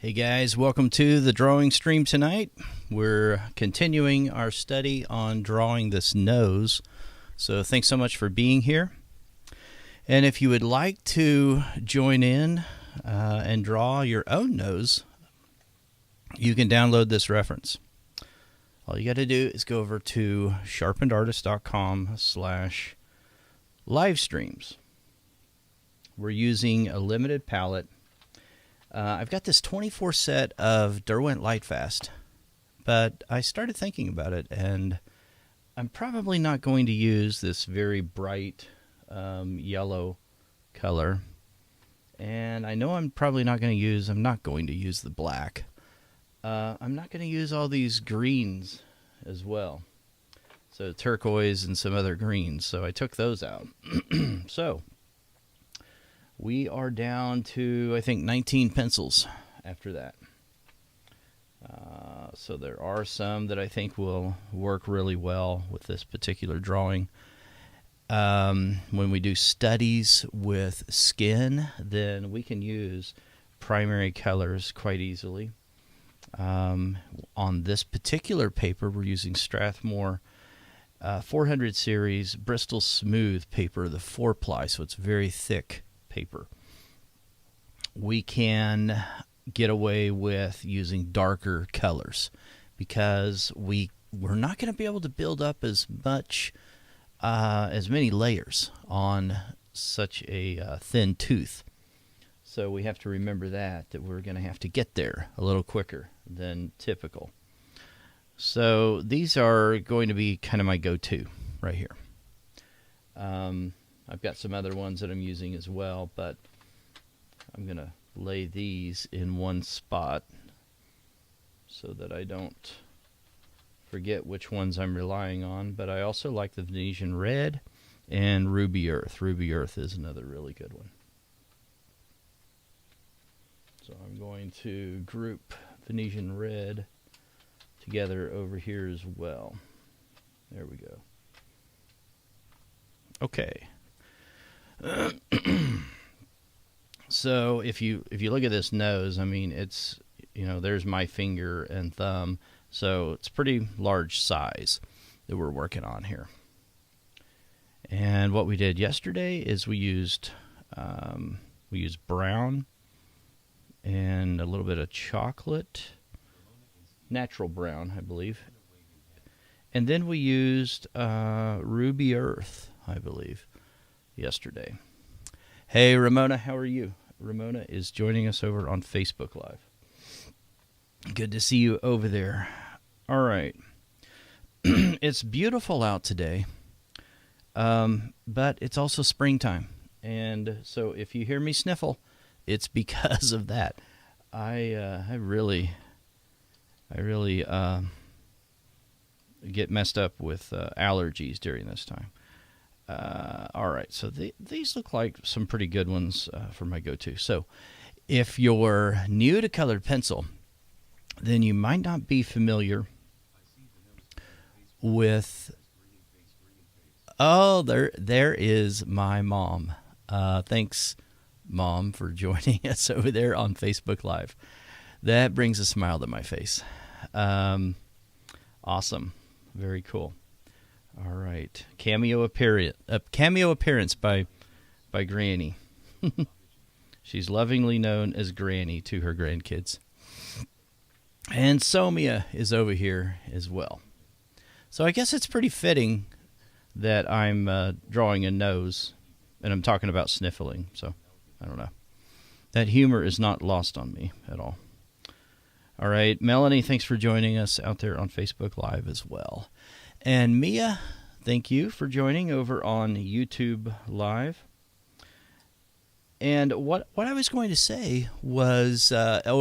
Hey guys, welcome to the drawing stream tonight. We're continuing our study on drawing this nose. So thanks so much for being here. And if you would like to join in and draw your own nose, you can download this reference. All you got to do is go over to sharpenedartist.com/livestreams. We're using a limited palette. I've got this 24 set of Derwent Lightfast, but I started thinking about it, and I'm probably not going to use this very bright yellow color. And I know I'm not going to use the black. I'm not going to use all these greens as well. So turquoise and some other greens. So I took those out. So we are down to, I think, 19 pencils after that. So there are some that I think will work really well with this particular drawing. When we do studies with skin, then we can use primary colors quite easily. On this particular paper, we're using Strathmore 400 series Bristol Smooth paper, the 4-ply, so it's very thick paper. We can get away with using darker colors because we're not going to be able to build up as many layers on such a thin tooth. So we have to remember that we're going to have to get there a little quicker than typical. So these are going to be kind of my go-to right here. I've got some other ones that I'm using as well, but I'm going to lay these in one spot so that I don't forget which ones I'm relying on. But I also like the Venetian Red and Ruby Earth. Ruby Earth is another really good one. So I'm going to group Venetian Red together over here as well. There we go. Okay. So if you look at this nose, I mean, it's, there's my finger and thumb, so it's pretty large size that we're working on here. And what we did yesterday is we used brown and a little bit of chocolate, natural brown, I believe, and then we used Ruby Earth, I believe, yesterday. Hey, Ramona, how are you? Ramona is joining us over on Facebook Live. Good to see you over there. All right. It's beautiful out today, but it's also springtime. And so if you hear me sniffle, it's because of that. I really get messed up with allergies during this time. All right, so these look like some pretty good ones for my go-to. So if you're new to colored pencil, then you might not be familiar with... Oh, there is my mom. Thanks, Mom, for joining us over there on Facebook Live. That brings a smile to my face. Awesome. Very cool. All right, cameo appearance by Granny. She's lovingly known as Granny to her grandkids. And Somia is over here as well. So I guess it's pretty fitting that I'm drawing a nose, and I'm talking about sniffling. So I don't know. That humor is not lost on me at all. All right, Melanie, thanks for joining us out there on Facebook Live as well. And Mia, thank you for joining over on YouTube Live. And what I was going to say was, you're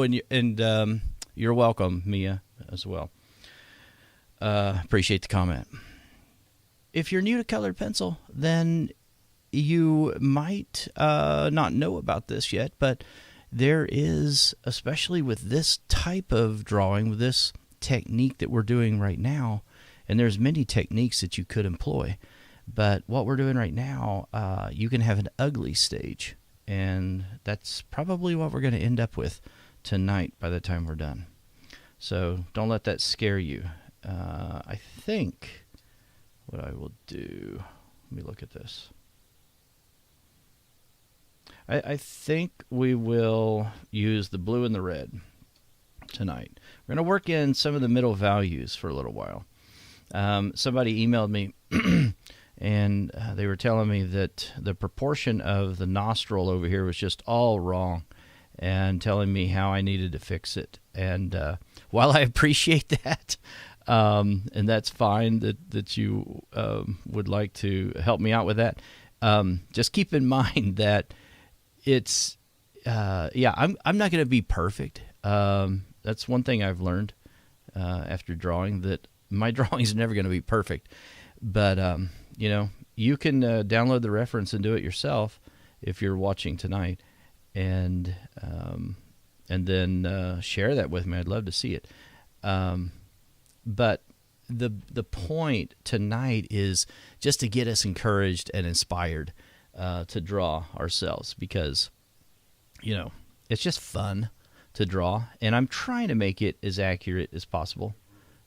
welcome, Mia, as well. Appreciate the comment. If you're new to colored pencil, then you might not know about this yet, but there is, especially with this type of drawing, with this technique that we're doing right now, and there's many techniques that you could employ, but what we're doing right now, you can have an ugly stage, and that's probably what we're going to end up with tonight by the time we're done. So don't let that scare you. I think what I will do, let me look at this. I think we will use the blue and the red tonight. We're going to work in some of the middle values for a little while. Somebody emailed me and they were telling me that the proportion of the nostril over here was just all wrong, and telling me how I needed to fix it. And while I appreciate that, and that's fine that you would like to help me out with that, just keep in mind that it's I'm not going to be perfect. That's one thing I've learned after drawing, that my drawings are never going to be perfect. But you can download the reference and do it yourself if you're watching tonight, and then share that with me. I'd love to see it. But the point tonight is just to get us encouraged and inspired to draw ourselves, because it's just fun to draw, and I'm trying to make it as accurate as possible,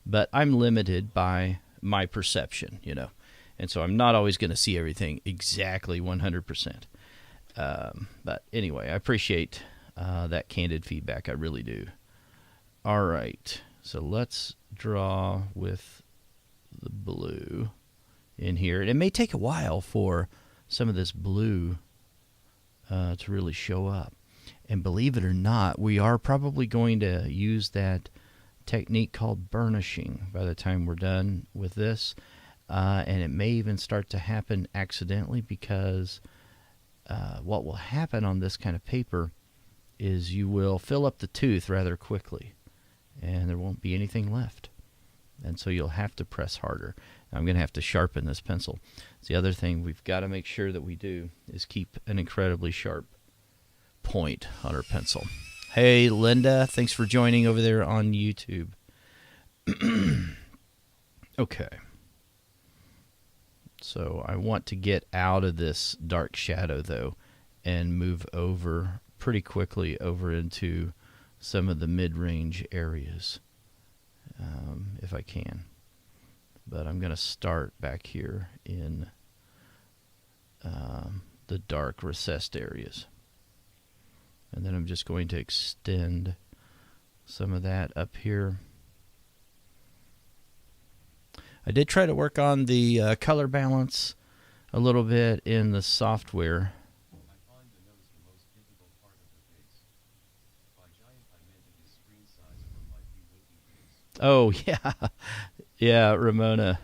but I'm limited by my perception, and so I'm not always going to see everything exactly 100%. But anyway, I appreciate that candid feedback. I really do. All right, so let's draw with the blue in here. And it may take a while for some of this blue to really show up. And believe it or not, we are probably going to use that technique called burnishing by the time we're done with this. And it may even start to happen accidentally, because what will happen on this kind of paper is you will fill up the tooth rather quickly, and there won't be anything left. And so you'll have to press harder. I'm going to have to sharpen this pencil. It's the other thing we've got to make sure that we do is keep an incredibly sharp point on our pencil. Hey, Linda, thanks for joining over there on YouTube. Okay. So I want to get out of this dark shadow, though, and move over pretty quickly over into some of the mid-range areas, if I can. But I'm going to start back here in the dark recessed areas. And then I'm just going to extend some of that up here. I did try to work on the color balance a little bit in the software. I find the nose the most difficult part of the face. By giant, I meant it is screen size for my few winky face. Oh, yeah. Yeah, Ramona.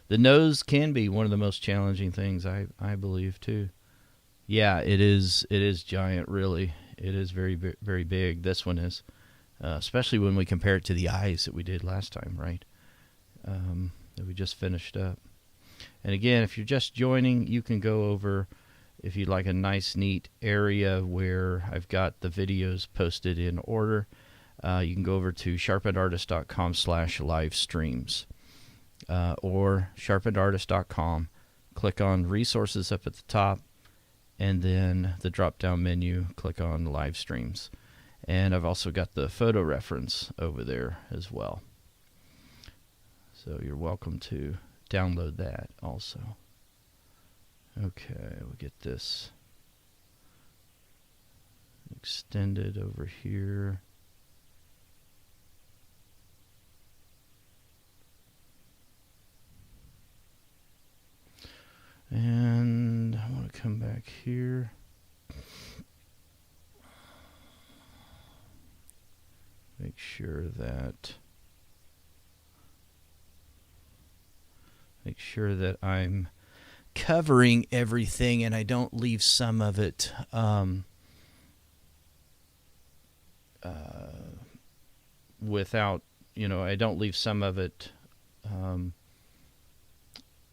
The nose can be one of the most challenging things, I believe, too. Yeah, it is giant, really. It is very, very big. This one is, especially when we compare it to the eyes that we did last time, right? That we just finished up. And again, if you're just joining, you can go over, if you'd like a nice, neat area where I've got the videos posted in order. You can go over to sharpenedartist.com/livestreams or sharpenedartist.com. Click on resources up at the top, and then the drop-down menu, click on live streams. And I've also got the photo reference over there as well. So you're welcome to download that also. Okay, we'll get this extended over here. And I want to come back here. Make sure that I'm covering everything and I don't leave some of it without, I don't leave some of it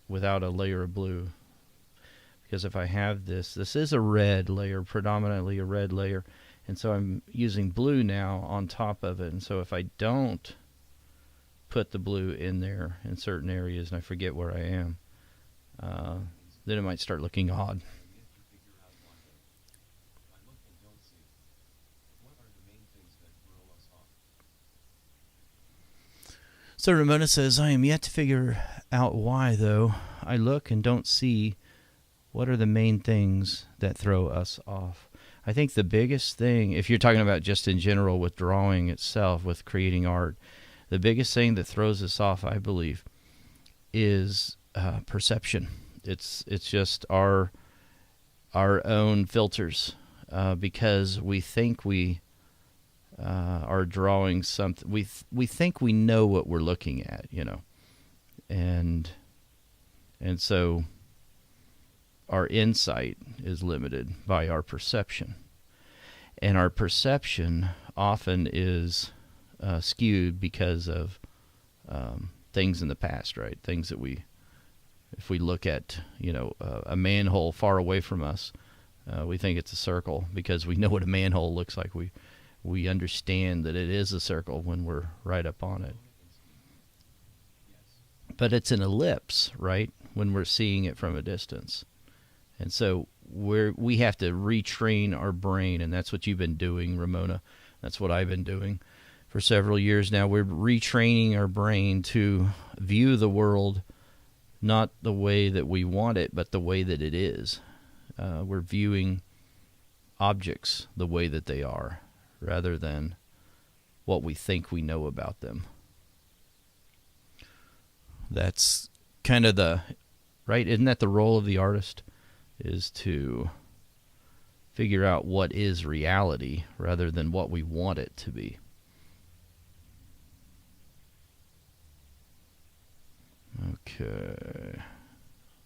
without a layer of blue. Because if I have this is a red layer, predominantly a red layer, and so I'm using blue now on top of it. And so if I don't put the blue in there in certain areas and I forget where I am, then it might start looking odd. So Ramona says, I am yet to figure out why, though. I look and don't see what are the main things that throw us off. I think the biggest thing, if you're talking about just in general with drawing itself, with creating art, the biggest thing that throws us off, I believe, is perception. It's just our own filters, because we think we are drawing something. We think we know what we're looking at, and so our insight is limited by our perception, and our perception often is skewed because of things in the past, right? Things that if we look at, a manhole far away from us, we think it's a circle because we know what a manhole looks like. We understand that it is a circle when we're right up on it. But it's an ellipse, right, when we're seeing it from a distance. And so we have to retrain our brain, and that's what you've been doing, Ramona. That's what I've been doing for several years now. We're retraining our brain to view the world not the way that we want it, but the way that it is. We're viewing objects the way that they are, rather than what we think we know about them. That's kind of right? Isn't that the role of the artist? Is to figure out what is reality rather than what we want it to be. Okay.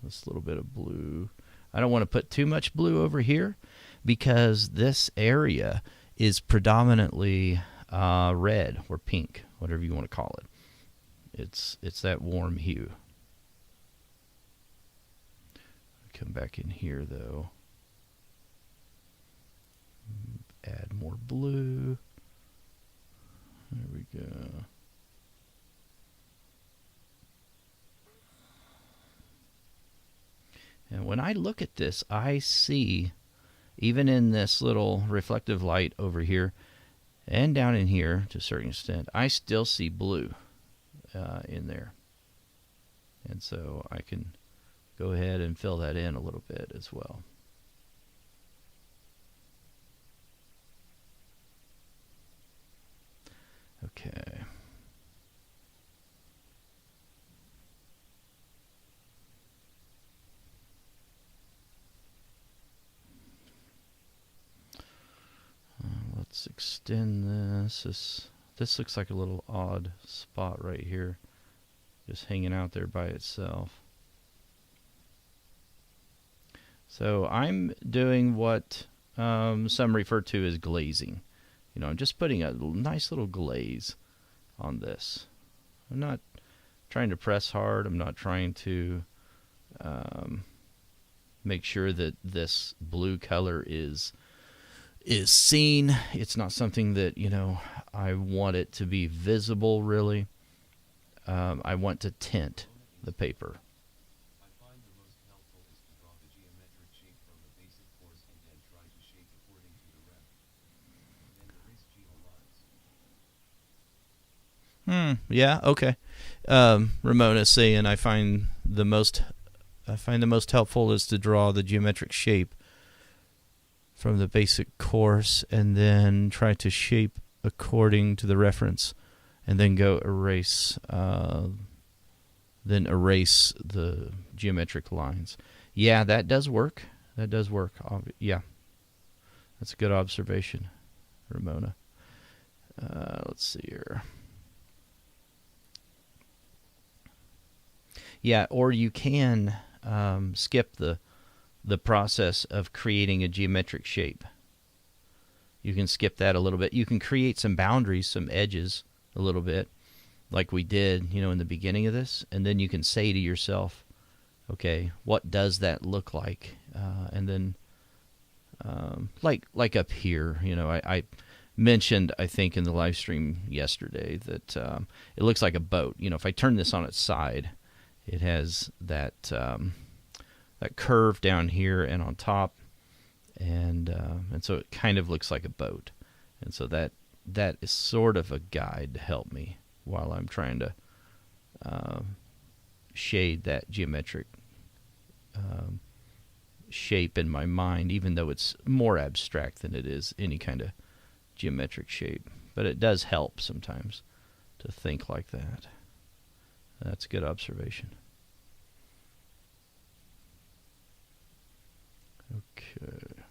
This little bit of blue. I don't want to put too much blue over here because this area is predominantly red or pink, whatever you want to call it. It's that warm hue. Come back in here, though. Add more blue. There we go. And when I look at this, I see, even in this little reflective light over here, and down in here to a certain extent, I still see blue in there. And so I can go ahead and fill that in a little bit as well. Okay. Let's extend this. This looks like a little odd spot right here, just hanging out there by itself. So I'm doing what some refer to as glazing. I'm just putting a nice little glaze on this. I'm not trying to press hard. I'm not trying to make sure that this blue color is seen. It's not something that, I want it to be visible, really. I want to tint the paper. Yeah, okay. Ramona's saying I find the most helpful is to draw the geometric shape from the basic course and then try to shape according to the reference and then go erase the geometric lines. Yeah, that does work. Yeah. That's a good observation, Ramona. Let's see here. Yeah, or you can skip the process of creating a geometric shape. You can skip that a little bit. You can create some boundaries, some edges a little bit, like we did, in the beginning of this, and then you can say to yourself, okay, what does that look like? And then, like up here, I mentioned, I think, in the live stream yesterday that it looks like a boat. If I turn this on its side, it has that curve down here and on top, and so it kind of looks like a boat. And so that is sort of a guide to help me while I'm trying to shade that geometric shape in my mind, even though it's more abstract than it is any kind of geometric shape. But it does help sometimes to think like that. That's a good observation. Okay.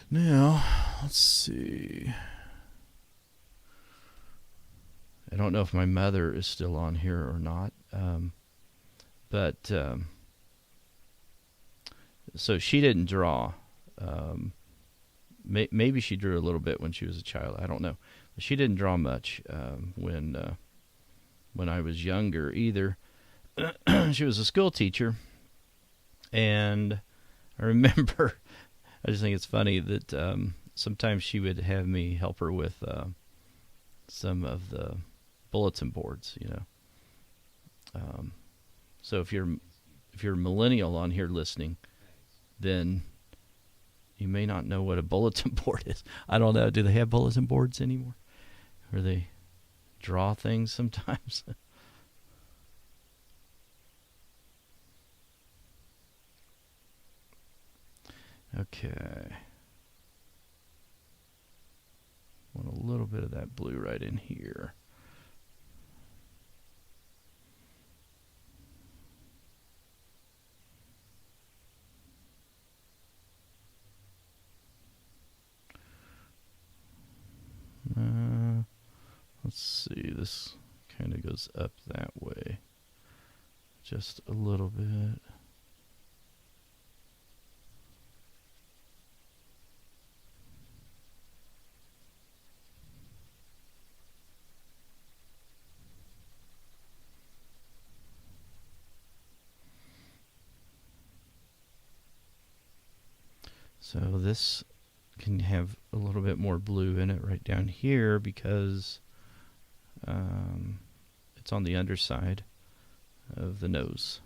Now, let's see. I don't know if my mother is still on here or not. But so she didn't draw. Maybe she drew a little bit when she was a child. I don't know. But she didn't draw much when I was younger either. She was a school teacher, and I remember. I just think it's funny that sometimes she would have me help her with some of the bulletin boards, you know. So if you're a millennial on here listening, then you may not know what a bulletin board is. I don't know. Do they have bulletin boards anymore? Or they draw things sometimes? Okay. Want a little bit of that blue right in here. Let's see, this kind of goes up that way. Just a little bit. So this can have a little bit more blue in it right down here because it's on the underside of the nose.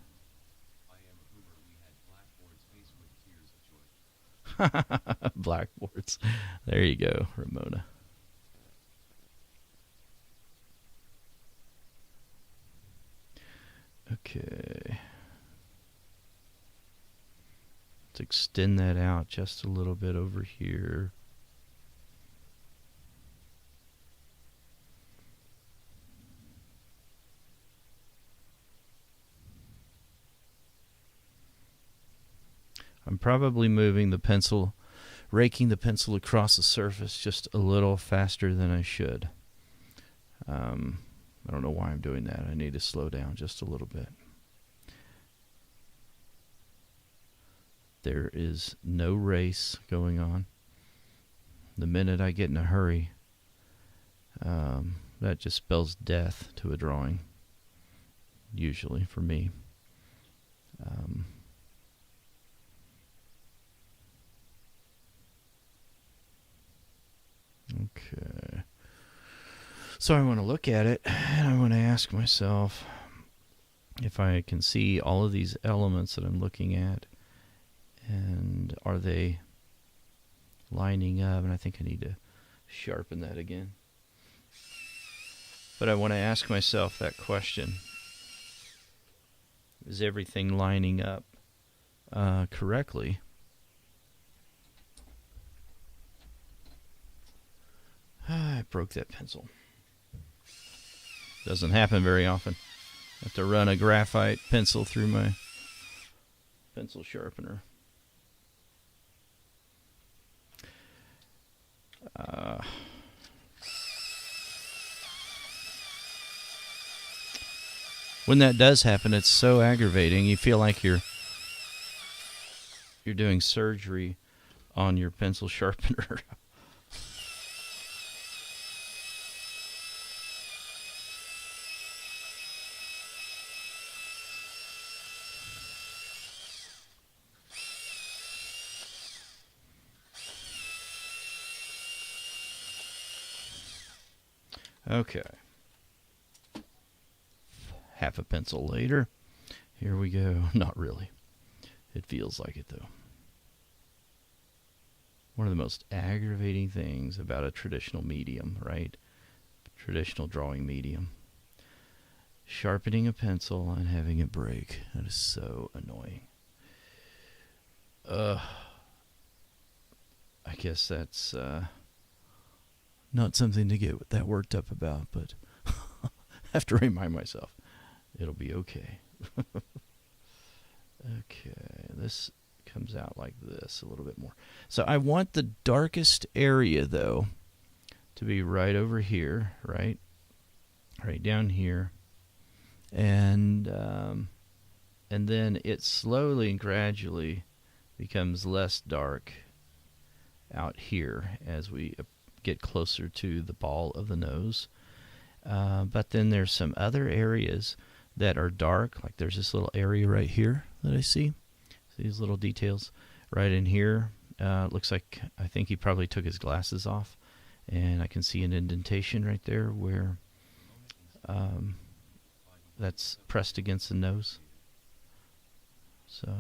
Blackboards. There you go, Ramona. Okay. Let's extend that out just a little bit over here. I'm probably moving the pencil, raking the pencil across the surface just a little faster than I should. I don't know why I'm doing that. I need to slow down just a little bit. There is no race going on. The minute I get in a hurry, that just spells death to a drawing, usually for me. Okay. So I want to look at it, and I want to ask myself if I can see all of these elements that I'm looking at, and are they lining up? And I think I need to sharpen that again. But I want to ask myself that question. Is everything lining up correctly? I broke that pencil. Doesn't happen very often. I have to run a graphite pencil through my pencil sharpener. When that does happen, it's so aggravating. You feel like you're doing surgery on your pencil sharpener. Okay. Half a pencil later. Here we go. Not really. It feels like it, though. One of the most aggravating things about a traditional medium, right? Traditional drawing medium. Sharpening a pencil and having it break. That is so annoying. I guess that's not something to get that worked up about, but I have to remind myself it'll be okay. Okay, this comes out like this a little bit more. So I want the darkest area, though, to be right over here, right down here, and then it slowly and gradually becomes less dark out here as we get closer to the ball of the nose. But then there's some other areas that are dark, like there's this little area right here that I see. These little details right in here. Looks like, I think he probably took his glasses off, and I can see an indentation right there where that's pressed against the nose. So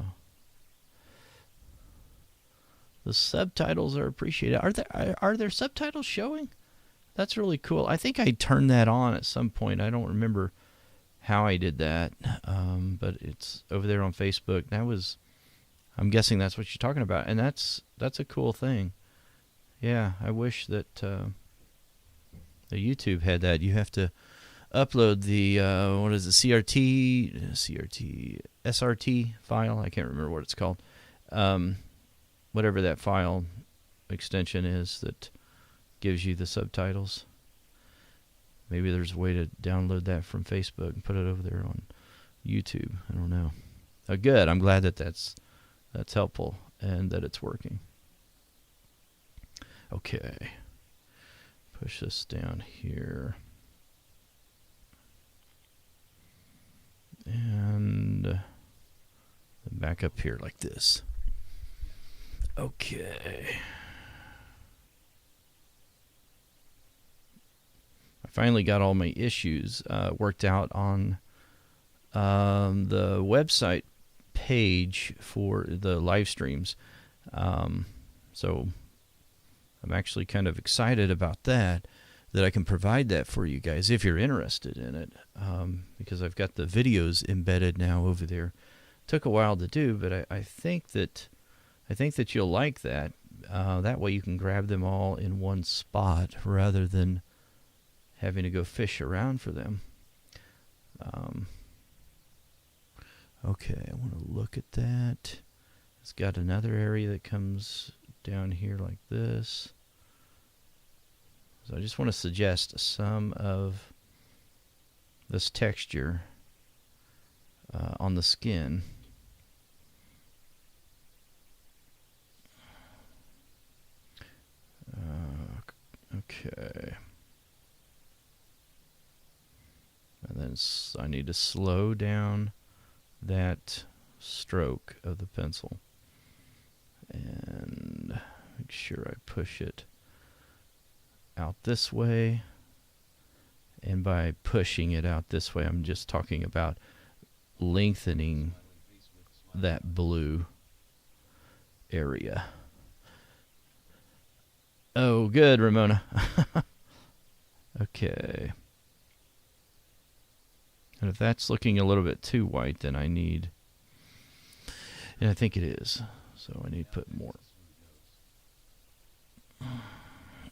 the subtitles are appreciated. Are there subtitles showing? That's really cool. I think I turned that on at some point. I don't remember how I did that, but it's over there on Facebook. I'm guessing that's what you're talking about, and that's a cool thing. Yeah, I wish that the YouTube had that. You have to upload the SRT file. I can't remember what it's called. Whatever that file extension is that gives you the subtitles. Maybe there's a way to download that from Facebook and put it over there on YouTube. I don't know. Good. I'm glad that that's helpful and that it's working. Okay. Push this down here. And back up here like this. Okay. I finally got all my issues worked out on the website page for the live streams. So I'm actually kind of excited about that I can provide that for you guys if you're interested in it, because I've got the videos embedded now over there. Took a while to do, but I think that you'll like that. That way you can grab them all in one spot rather than having to go fish around for them. Okay, I want to look at that. It's got another area that comes down here like this. So I just want to suggest some of this texture on the skin. Okay. And then I need to slow down that stroke of the pencil and make sure I push it out this way. And by pushing it out this way, I'm just talking about lengthening that blue area. Oh, good, Ramona. Okay. And if that's looking a little bit too white, then I think it is. So I need to put more.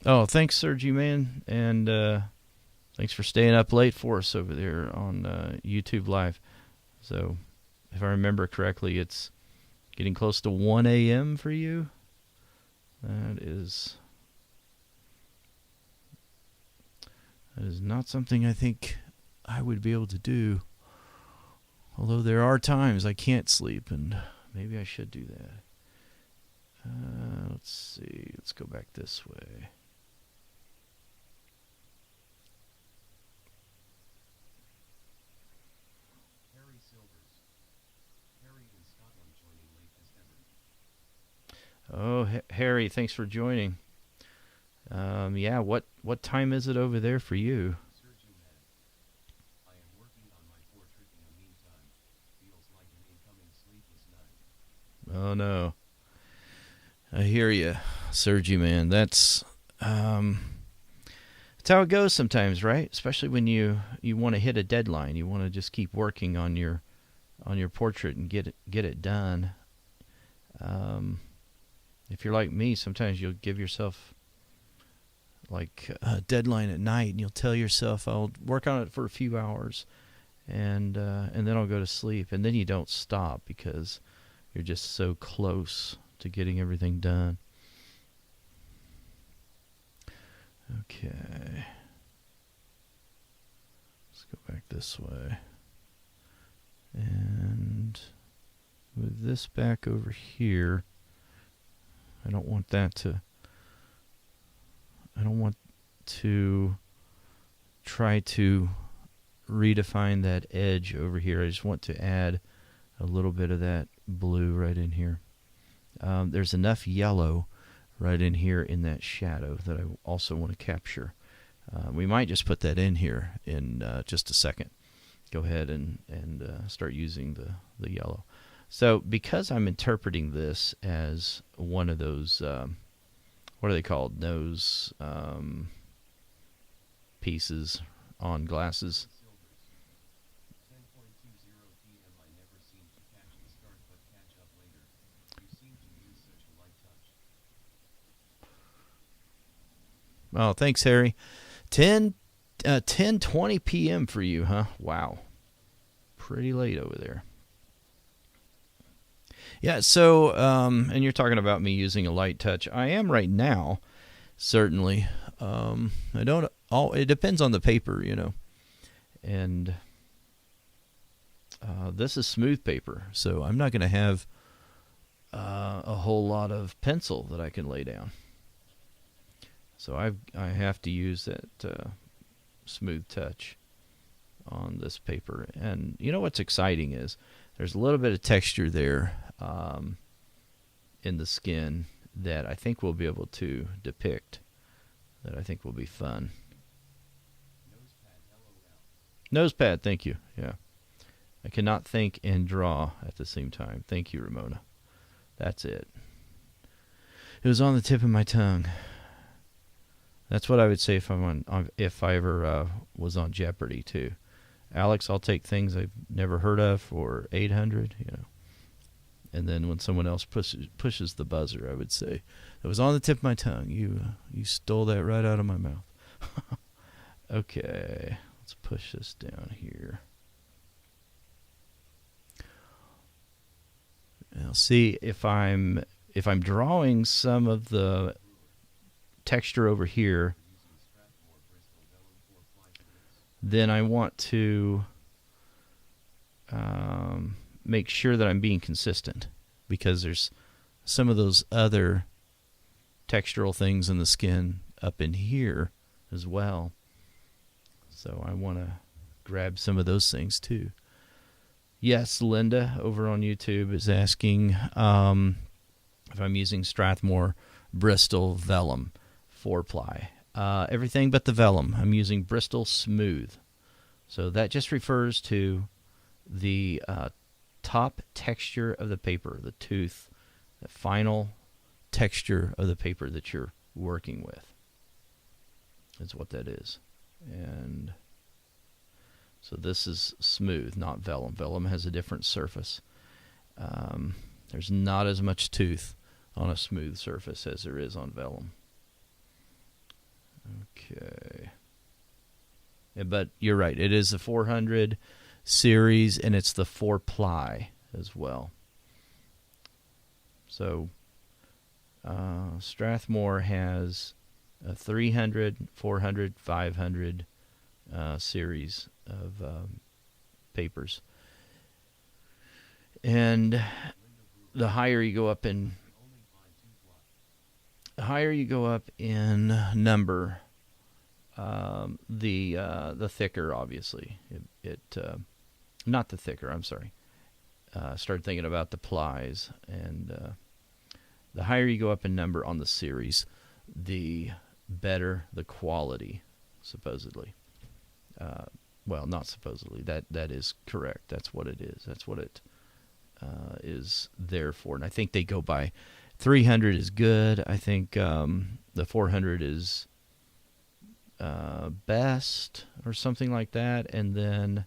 Oh, thanks, Sergi, man. And thanks for staying up late for us over there on YouTube Live. So if I remember correctly, it's getting close to 1 a.m. for you. That is not something I think I would be able to do. Although there are times I can't sleep, and maybe I should do that. Let's see. Let's go back this way. Harry Silvers. Harry in Scotland joining late as ever. Oh, Harry, thanks for joining. Yeah, what time is it over there for you? I am working on my portrait in the meantime. Feels like an incoming sleepless night. Oh, no. I hear you, Sergi, man. That's That's how it goes sometimes, right? Especially when you want to hit a deadline. You want to just keep working on your portrait and get it done. If you're like me, sometimes you'll give yourself like a deadline at night, and you'll tell yourself, "I'll work on it for a few hours, and then I'll go to sleep." And then you don't stop because you're just so close to getting everything done. Okay. Let's go back this way. And move this back over here. I don't want to try to redefine that edge over here. I just want to add a little bit of that blue right in here. There's enough yellow right in here in that shadow that I also want to capture. We might just put that in here in just a second. Go ahead and start using the yellow. So because I'm interpreting this as one of those, what are they called? Nose pieces on glasses. 10:20 p.m. I never seem to catch the start but catch up later. You seem to use such a light touch. Oh, thanks, Harry. 10:20 p.m. for you, huh? Wow. Pretty late over there. Yeah, so, and you're talking about me using a light touch. I am right now, certainly. It depends on the paper, And this is smooth paper, so I'm not going to have a whole lot of pencil that I can lay down. So I have to use that smooth touch on this paper. And you know what's exciting is there's a little bit of texture there in the skin that I think we'll be able to depict, that I think will be fun. Nosepad, thank you. Yeah. I cannot think and draw at the same time. Thank you, Ramona. That's it. It was on the tip of my tongue. That's what I would say if if I ever was on Jeopardy too. Alex, I'll take things I've never heard of for 800, And then when someone else pushes the buzzer, I would say, it was on the tip of my tongue. You stole that right out of my mouth. Okay, let's push this down here. Now see if I'm drawing some of the texture over here, then I want to make sure that I'm being consistent, because there's some of those other textural things in the skin up in here as well. So I want to grab some of those things too. Yes, Linda over on YouTube is asking if I'm using Strathmore Bristol Vellum 4-ply. Everything but the vellum. I'm using Bristol Smooth. So that just refers to the top texture of the paper, the tooth, the final texture of the paper that you're working with. That's what that is. And so this is smooth, not vellum. Vellum has a different surface. There's not as much tooth on a smooth surface as there is on vellum. Okay. Yeah, but you're right. It is the 400 series, and it's the 4-ply as well. So Strathmore has a 300, 400, 500 series of papers. And the higher you go up in number, the thicker, obviously. Not the thicker, I'm sorry. Started thinking about the plies, and the higher you go up in number on the series, the better the quality, supposedly. Well, not supposedly. That is correct. That's what it is. That's what it is there for. And I think they go by 300 is good. I think the 400 is best or something like that, and then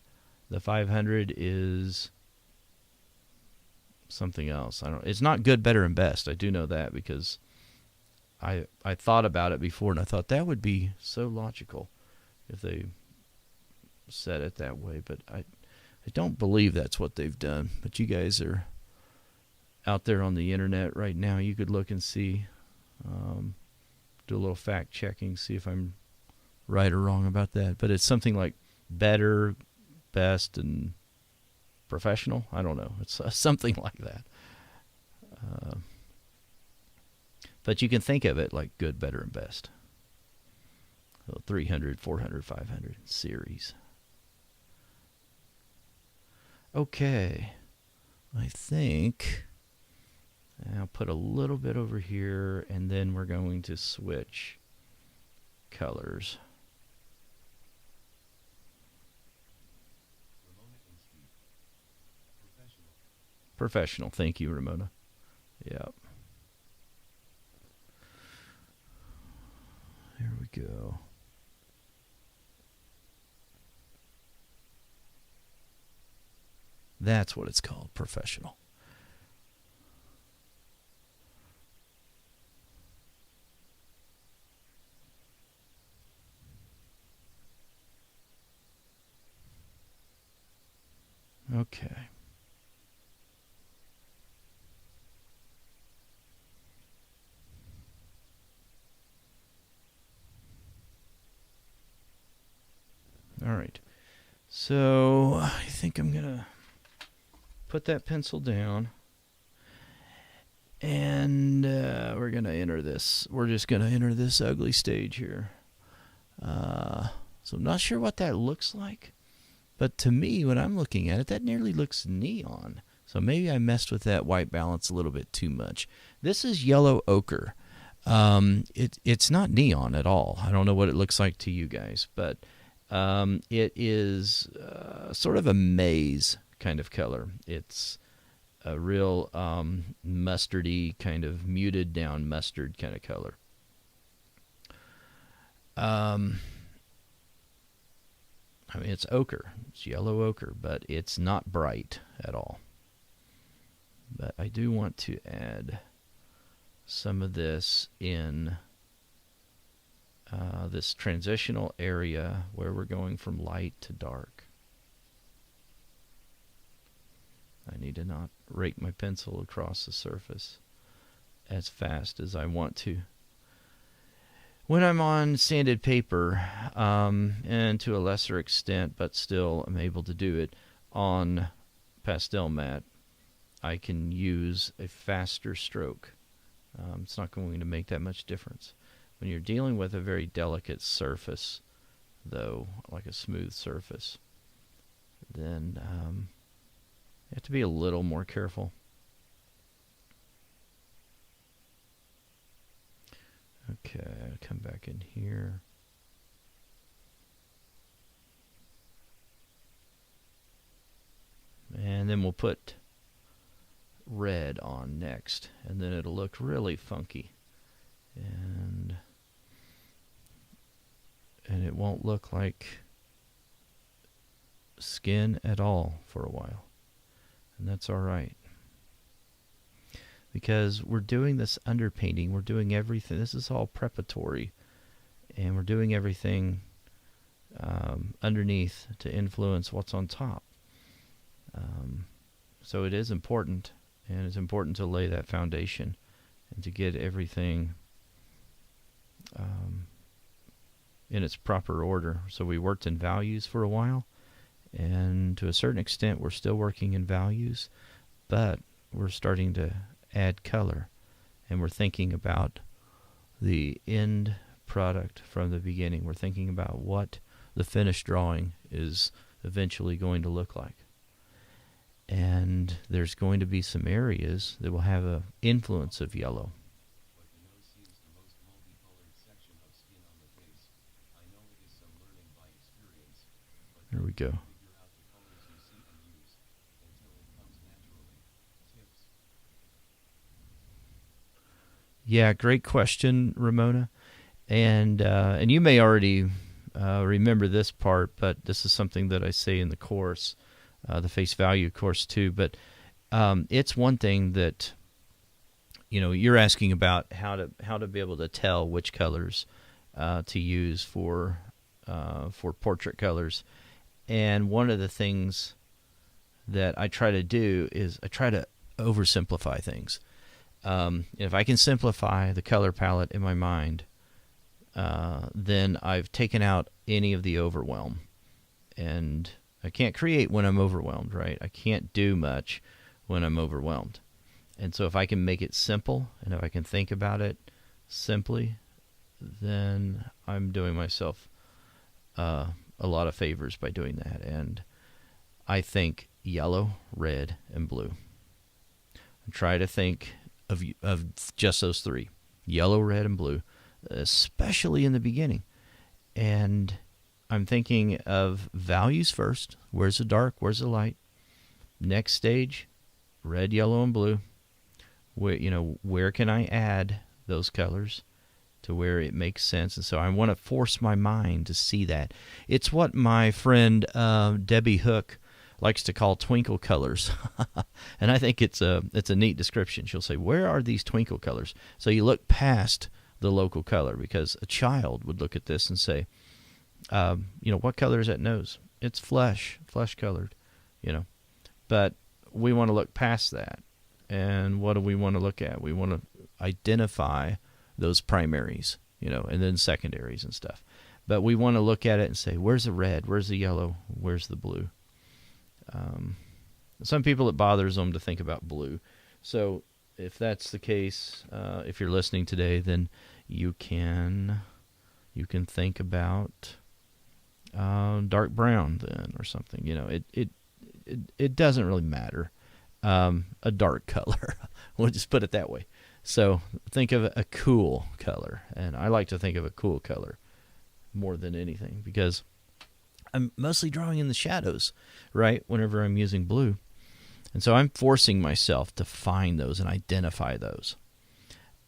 the 500 is something else. I don't. It's not good, better, and best. I do know that because I thought about it before, and I thought that would be so logical if they said it that way. But I don't believe that's what they've done. But you guys are out there on the internet right now. You could look and see, do a little fact checking, see if I'm right or wrong about that. But it's something like better, best, and professional. I don't know. It's something like that. But you can think of it like good, better, and best. So 300, 400, 500 series. Okay. I think I'll put a little bit over here, and then we're going to switch colors. Professional. Thank you, Ramona. Yep. There we go. That's what it's called, professional. Okay. All right. So I think I'm going to put that pencil down. And we're going to enter this. We're just going to enter this ugly stage here. So I'm not sure what that looks like. But to me, when I'm looking at it, that nearly looks neon. So maybe I messed with that white balance a little bit too much. This is yellow ochre. It's not neon at all. I don't know what it looks like to you guys, but it is sort of a maize kind of color. It's a real mustardy, kind of muted down mustard kind of color. I mean, it's ochre. It's yellow ochre, but it's not bright at all. But I do want to add some of this in this transitional area where we're going from light to dark. I need to not rake my pencil across the surface as fast as I want to. When I'm on sanded paper, and to a lesser extent, but still I'm able to do it on pastel mat, I can use a faster stroke. It's not going to make that much difference. When you're dealing with a very delicate surface, though, like a smooth surface, then you have to be a little more careful. Okay, I'll come back in here. And then we'll put red on next, and then it'll look really funky. And it won't look like skin at all for a while. And that's all right. Because we're doing this underpainting, we're doing everything. This is all preparatory, and we're doing everything underneath to influence what's on top. So it is important, and it's important to lay that foundation and to get everything in its proper order. So we worked in values for a while, and to a certain extent we're still working in values, but we're starting to add color, and we're thinking about the end product from the beginning. We're thinking about what the finished drawing is eventually going to look like. And there's going to be some areas that will have an influence of yellow. There we go. Yeah, great question, Ramona. And you may already remember this part, but this is something that I say in the course, the face value course too. But it's one thing that, you know, you're asking about how to be able to tell which colors to use for portrait colors. And one of the things that I try to do is I try to oversimplify things. If I can simplify the color palette in my mind, then I've taken out any of the overwhelm. And I can't create when I'm overwhelmed, right? I can't do much when I'm overwhelmed. And so if I can make it simple, and if I can think about it simply, then I'm doing myself a lot of favors by doing that. And I think yellow, red, and blue. I try to think of just those three, yellow, red, and blue, especially in the beginning. And I'm thinking of values first. Where's the dark? Where's the light? Next stage, red, yellow, and blue. Where can I add those colors to where it makes sense? And so I want to force my mind to see that. It's what my friend Debbie Hook likes to call twinkle colors. And I think it's a neat description. She'll say, where are these twinkle colors? So you look past the local color, because a child would look at this and say, what color is that nose? It's flesh colored, But we want to look past that. And what do we want to look at? We want to identify those primaries, and then secondaries and stuff. But we want to look at it and say, where's the red? Where's the yellow? Where's the blue? Some people, it bothers them to think about blue. So if that's the case, if you're listening today, then you can think about dark brown then, or something. It doesn't really matter. A dark color. We'll just put it that way. So think of a cool color, and I like to think of a cool color more than anything, because I'm mostly drawing in the shadows, right, whenever I'm using blue. And so I'm forcing myself to find those and identify those.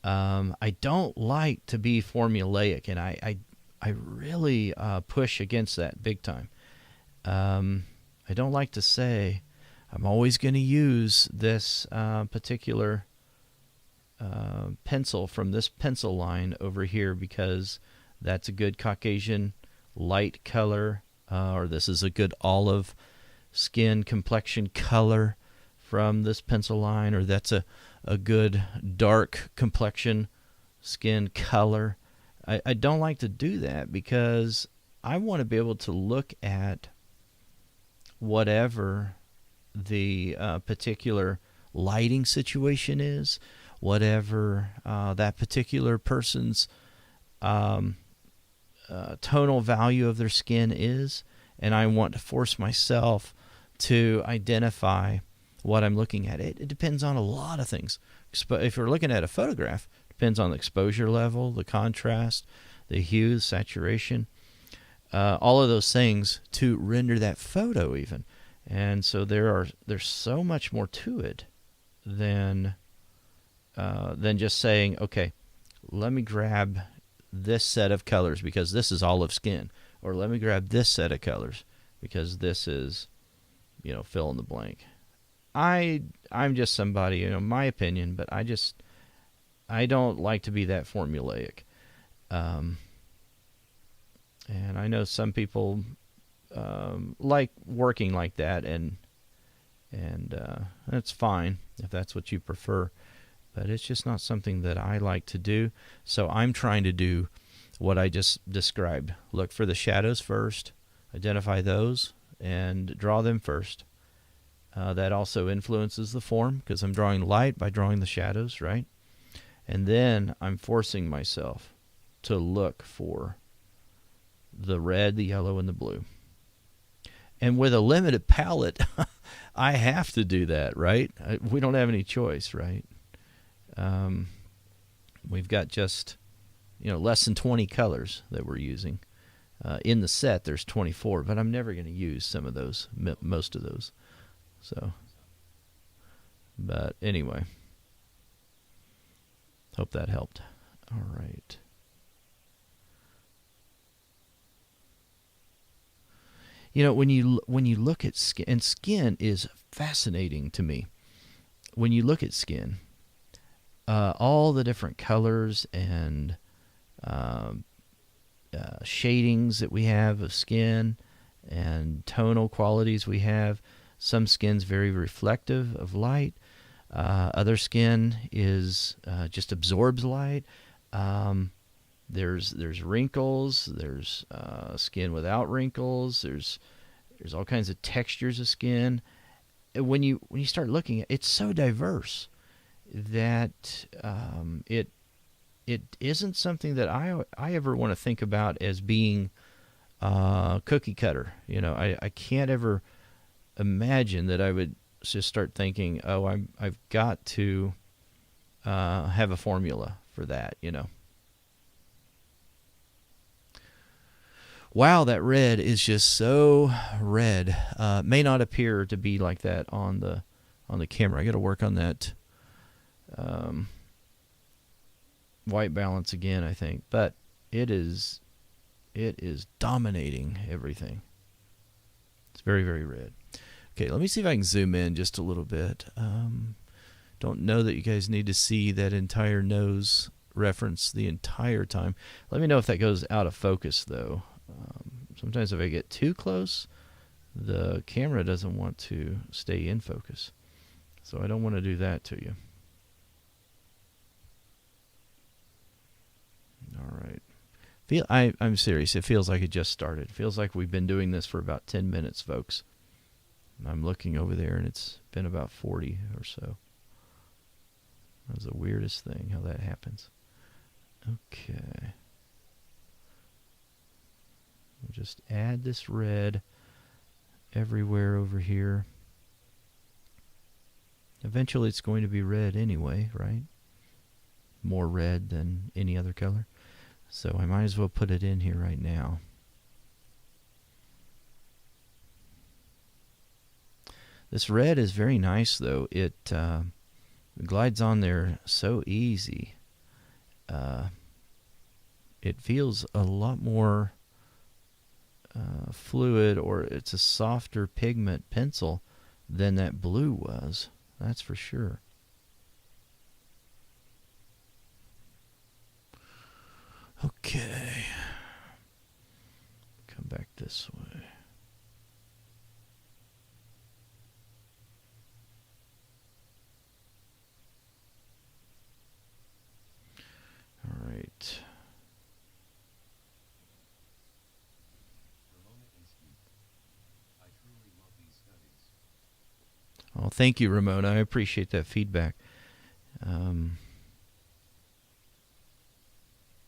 I don't like to be formulaic, and I really push against that big time. I don't like to say, I'm always going to use this particular pencil from this pencil line over here because that's a good Caucasian light color, or this is a good olive skin complexion color from this pencil line, or that's a good dark complexion skin color. I don't like to do that, because I want to be able to look at whatever the particular lighting situation is, whatever that particular person's tonal value of their skin is, and I want to force myself to identify what I'm looking at. It depends on a lot of things. If you're looking at a photograph, it depends on the exposure level, the contrast, the hue, the saturation, all of those things to render that photo even. And so there's so much more to it than just saying, okay, let me grab this set of colors because this is olive skin, or let me grab this set of colors because this is, fill in the blank. I'm just somebody, my opinion, but I don't like to be that formulaic. And I know some people like working like that, and that's fine if that's what you prefer, but it's just not something that I like to do. So I'm trying to do what I just described. Look for the shadows first, identify those, and draw them first. That also influences the form, because I'm drawing light by drawing the shadows, right? And then I'm forcing myself to look for the red, the yellow, and the blue. And with a limited palette, I have to do that, right? We don't have any choice, right? We've got just, less than 20 colors that we're using. In the set, there's 24, but I'm never going to use some of those, most of those. So, but anyway, hope that helped. All right. when you look at skin, and skin is fascinating to me. When you look at skin, all the different colors and shadings that we have of skin and tonal qualities we have. Some skin's very reflective of light. Other skin is just absorbs light. There's wrinkles. There's skin without wrinkles. There's all kinds of textures of skin. When you start looking at it, it's so diverse that it isn't something that I ever want to think about as being cookie cutter. I can't ever imagine that I would just start thinking, oh, I've got to have a formula for that. Wow, that red is just so red. May not appear to be like that on the camera. I got to work on that white balance again, I think. But it is dominating everything. It's very, very red. Okay, let me see if I can zoom in just a little bit. Don't know that you guys need to see that entire nose reference the entire time. Let me know if that goes out of focus, though. Sometimes if I get too close, the camera doesn't want to stay in focus. So I don't want to do that to you. All right. I'm serious. It feels like it just started. It feels like we've been doing this for about 10 minutes, folks. I'm looking over there, and it's been about 40 or so. That's the weirdest thing, how that happens. Okay. We'll just add this red everywhere over here. Eventually it's going to be red anyway, right? More red than any other color. So I might as well put it in here right now. This red is very nice, though. It glides on there so easy. It feels a lot more fluid, or it's a softer pigment pencil than that blue was. That's for sure. Okay. Come back this way. All right. Oh, thank you, Ramona. I appreciate that feedback.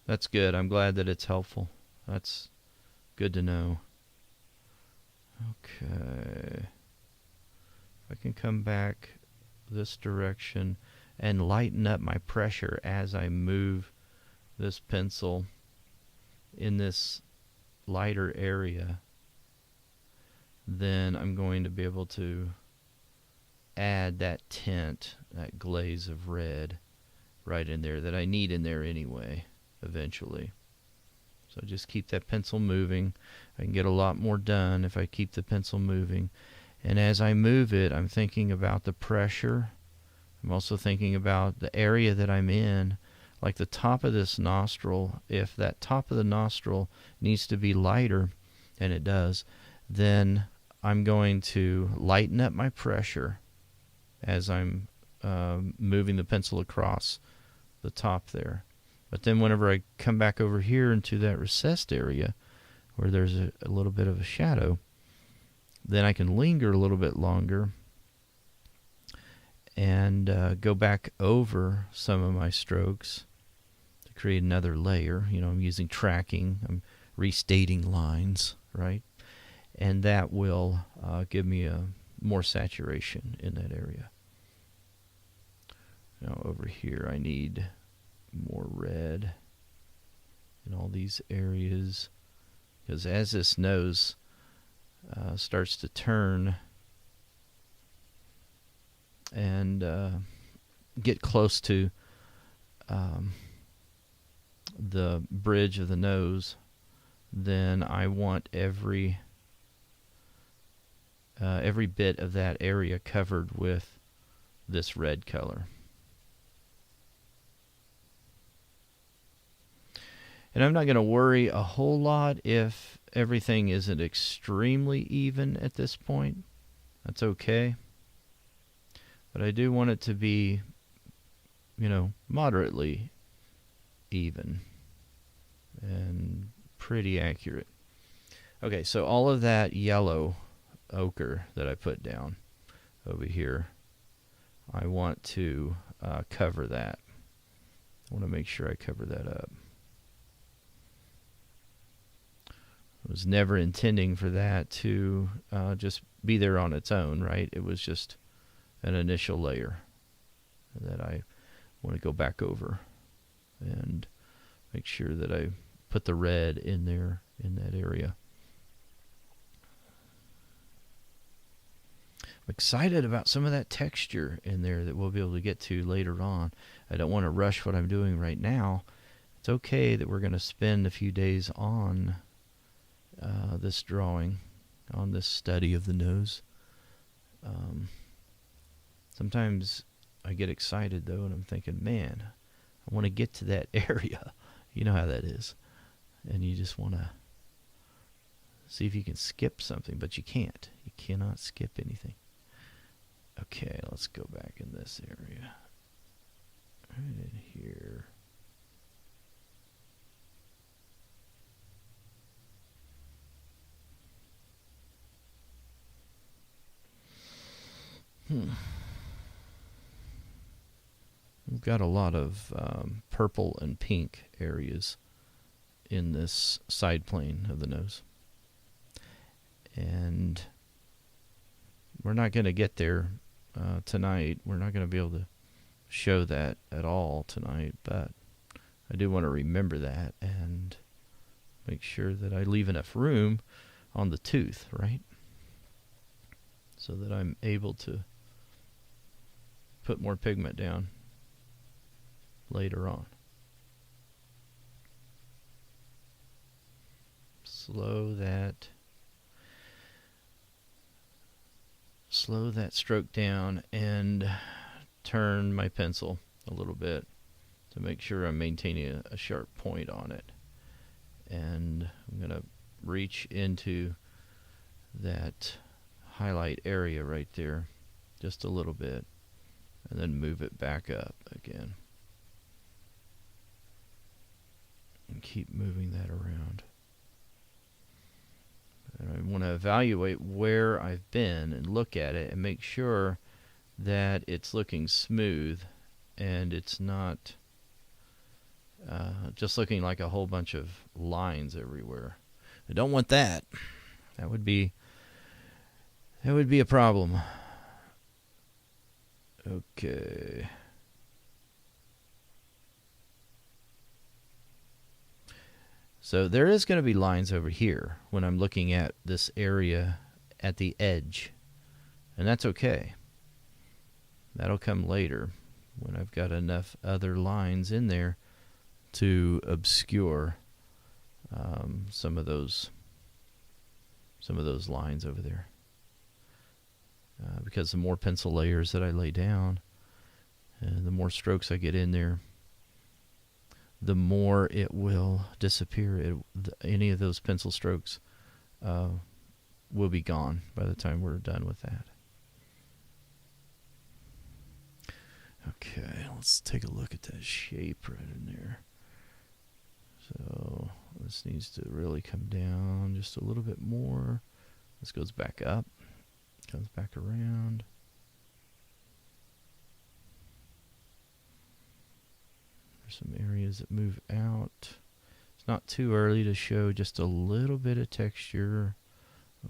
That's good. I'm glad that it's helpful. That's good to know. Okay. If I can come back this direction and lighten up my pressure as I move this pencil in this lighter area, then I'm going to be able to add that tint, that glaze of red right in there that I need in there anyway, eventually. So just keep that pencil moving. I can get a lot more done if I keep the pencil moving. And as I move it, I'm thinking about the pressure. I'm also thinking about the area that I'm in, like the top of this nostril. If that top of the nostril needs to be lighter, and it does, then I'm going to lighten up my pressure as I'm moving the pencil across the top there. But then whenever I come back over here into that recessed area where there's a little bit of a shadow, then I can linger a little bit longer and go back over some of my strokes to create another layer. I'm using tracking. I'm restating lines, right? And that will give me a more saturation in that area. Now over here I need more red in all these areas, because as this nose starts to turn and get close to the bridge of the nose, then I want every every bit of that area covered with this red color. And I'm not going to worry a whole lot if everything isn't extremely even at this point. That's okay. But I do want it to be, moderately even and pretty accurate. Okay, so all of that yellow ochre that I put down over here, I want to cover that. I want to make sure I cover that up. I was never intending for that to just be there on its own, right? It was just an initial layer that I want to go back over and make sure that I put the red in there in that area. I'm excited about some of that texture in there that we'll be able to get to later on. I don't want to rush what I'm doing right now. It's okay that we're going to spend a few days on this drawing, on this study of the nose. Sometimes I get excited, though, and I'm thinking, man, I want to get to that area. You know how that is. And you just want to see if you can skip something, but you can't. You cannot skip anything. Okay, let's go back in this area. Right in here. We've got a lot of purple and pink areas in this side plane of the nose. And we're not going to get there tonight. We're not going to be able to show that at all tonight, but I do want to remember that and make sure that I leave enough room on the tooth, right? So that I'm able to put more pigment down later on. Slow that stroke down and turn my pencil a little bit to make sure I'm maintaining a sharp point on it. And I'm going to reach into that highlight area right there just a little bit and then move it back up again. And keep moving that around. And I want to evaluate where I've been and look at it and make sure that it's looking smooth and it's not just looking like a whole bunch of lines everywhere. I don't want that. That would be a problem. Okay. So there is going to be lines over here when I'm looking at this area at the edge. And that's okay. That'll come later when I've got enough other lines in there to obscure some of those lines over there. Because the more pencil layers that I lay down, and the more strokes I get in there, the more it will disappear. Any of those pencil strokes will be gone by the time we're done with that. Okay, let's take a look at that shape right in there. So this needs to really come down just a little bit more. This goes back up, comes back around. There's some areas that move out. It's not too early to show just a little bit of texture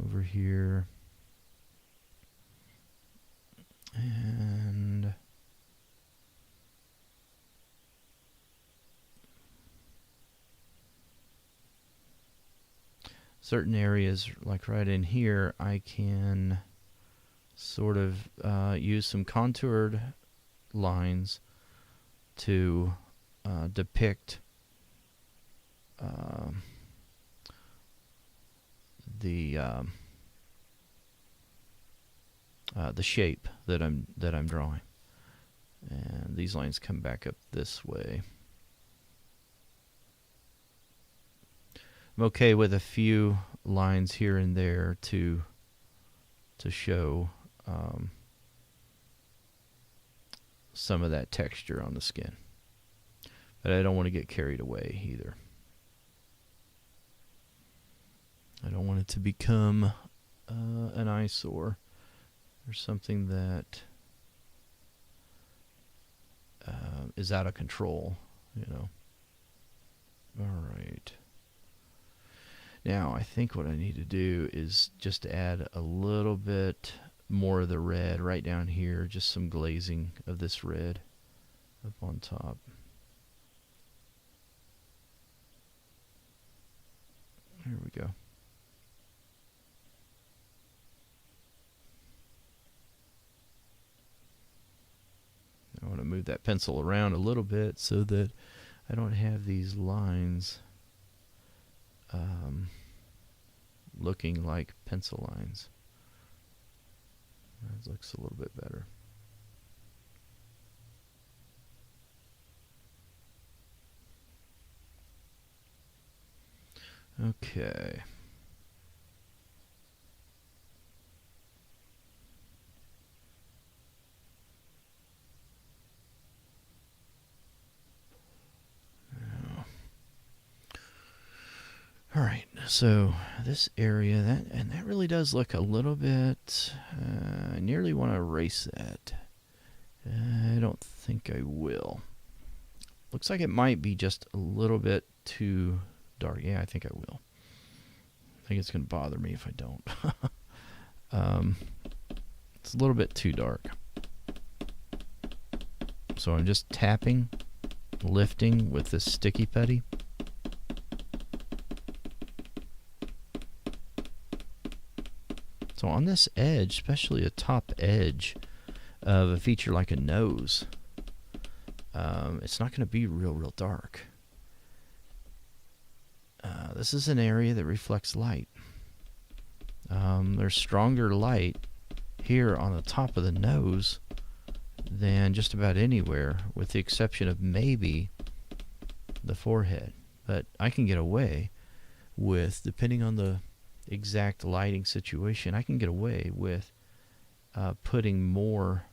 over here. And certain areas, like right in here, I can sort of use some contoured lines to depict the shape that I'm drawing. And these lines come back up this way. I'm okay with a few lines here and there to show some of that texture on the skin. But I don't want to get carried away either. I don't want it to become an eyesore or something that is out of control, you know. All right. Now, I think what I need to do is just add a little bit more of the red right down here, just some glazing of this red up on top. There we go. I want to move that pencil around a little bit so that I don't have these lines looking like pencil lines. That looks a little bit better. Okay. All right, so this area, that really does look a little bit, I nearly want to erase that. I don't think I will. Looks like it might be just a little bit too dark. Yeah, I think I will. I think it's going to bother me if I don't. It's a little bit too dark. So I'm just tapping, lifting with this sticky putty. So on this edge, especially a top edge of a feature like a nose, it's not going to be real dark. This is an area that reflects light. There's stronger light here on the top of the nose than just about anywhere, with the exception of maybe the forehead. But I can get away with, depending on the exact lighting situation, I can get away with putting more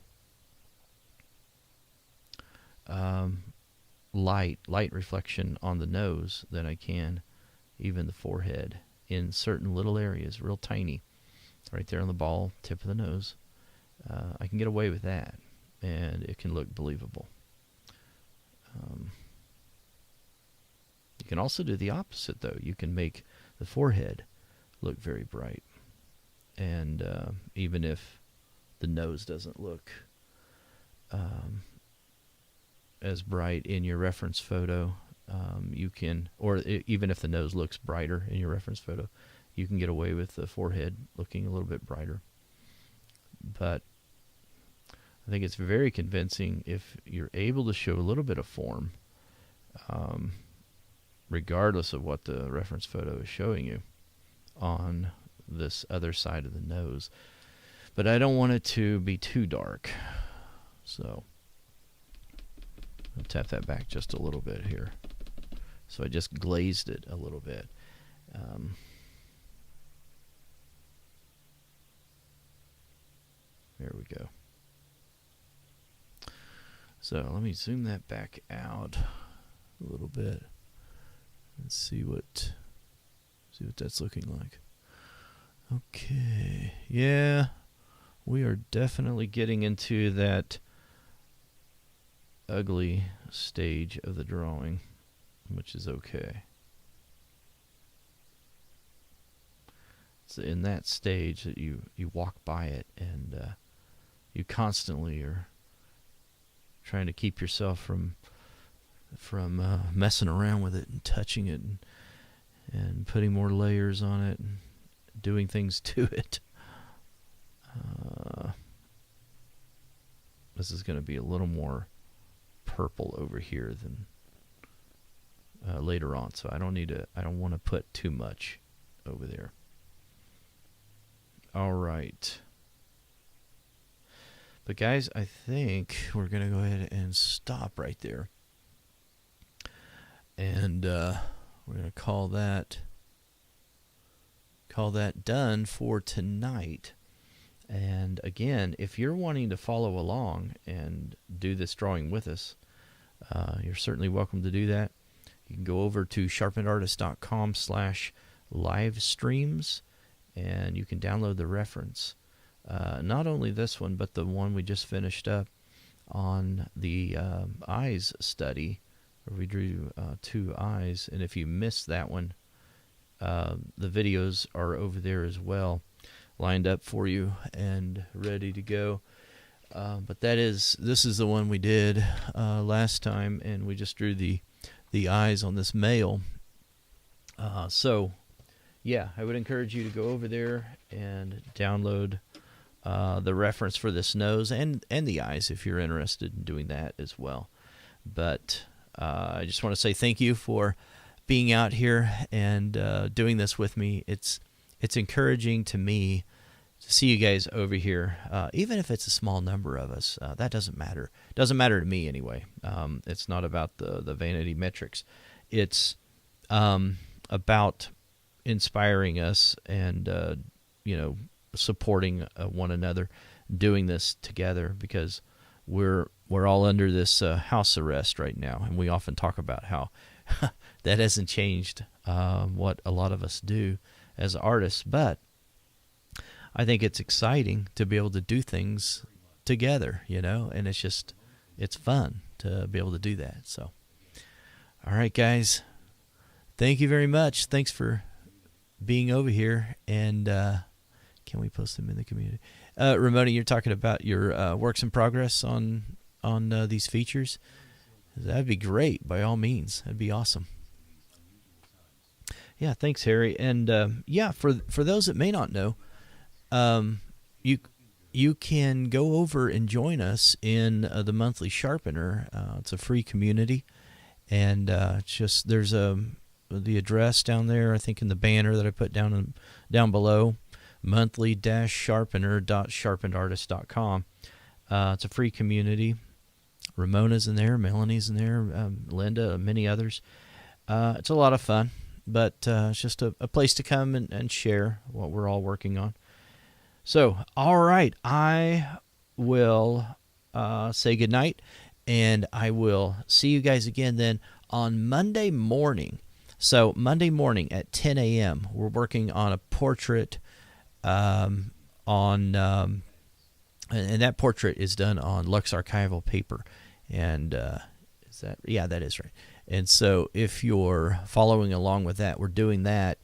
light reflection on the nose than I can even the forehead in certain little areas, real tiny, right there on the ball tip of the nose. I can get away with that, and it can look believable. You can also do the opposite, though. You can make the forehead look very bright, and even if the nose doesn't look as bright in your reference photo, you can, or even if the nose looks brighter in your reference photo, you can get away with the forehead looking a little bit brighter. But I think it's very convincing if you're able to show a little bit of form, regardless of what the reference photo is showing you on this other side of the nose. But I don't want it to be too dark, so I'll tap that back just a little bit here. So I just glazed it a little bit. There we go. So let me zoom that back out a little bit and see what that's looking like. Okay, yeah, we are definitely getting into that ugly stage of the drawing, which is okay. It's in that stage that you walk by it and you constantly are trying to keep yourself from messing around with it and touching it and putting more layers on it and doing things to it. This is going to be a little more purple over here than later on, so I don't want to put too much over there. All right. But guys, I think we're going to go ahead and stop right there. And we're going to call that done for tonight. And again, if you're wanting to follow along and do this drawing with us, you're certainly welcome to do that. You can go over to sharpenedartist.com/livestreams, and you can download the reference. Not only this one, but the one we just finished up on the eyes study, where we drew 2 eyes. And if you missed that one, the videos are over there as well, lined up for you and ready to go. But this is the one we did last time, and we just drew the eyes on this male. So yeah, I would encourage you to go over there and download the reference for this nose and the eyes if you're interested in doing that as well. But I just want to say thank you for being out here and doing this with me. It's encouraging to me to see you guys over here, even if it's a small number of us. That doesn't matter. Doesn't matter to me anyway. It's not about the vanity metrics. It's about inspiring us and supporting one another, doing this together, because we're all under this house arrest right now, and we often talk about how that hasn't changed what a lot of us do as artists. But I think it's exciting to be able to do things together, and it's fun to be able to do that. So, all right, guys, thank you very much. Thanks for being over here, and can we post them in the community? Ramona, you're talking about your works in progress on these features. That'd be great, by all means. That'd be awesome. Yeah, thanks, Harry. And for those that may not know, you can go over and join us in the monthly Sharpener. It's a free community, and there's the address down there, I think, in the banner that I put down below, monthly-sharpener.sharpenedartist.com. It's a free community. Ramona's in there, Melanie's in there, Linda, many others. It's a lot of fun, but it's just a place to come and share what we're all working on. So, all right, I will say goodnight, and I will see you guys again then on Monday morning. So, Monday morning at 10 a.m., we're working on a portrait and that portrait is done on Lux Archival paper. And that is right. And so if you're following along with that, we're doing that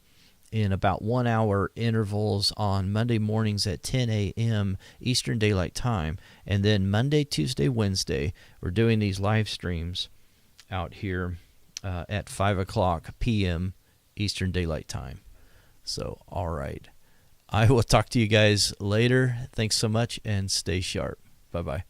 in about 1 hour intervals on Monday mornings at 10 a.m. Eastern Daylight Time. And then Monday, Tuesday, Wednesday, we're doing these live streams out here at 5 o'clock p.m. Eastern Daylight Time. So, all right. I will talk to you guys later. Thanks so much, and stay sharp. Bye-bye.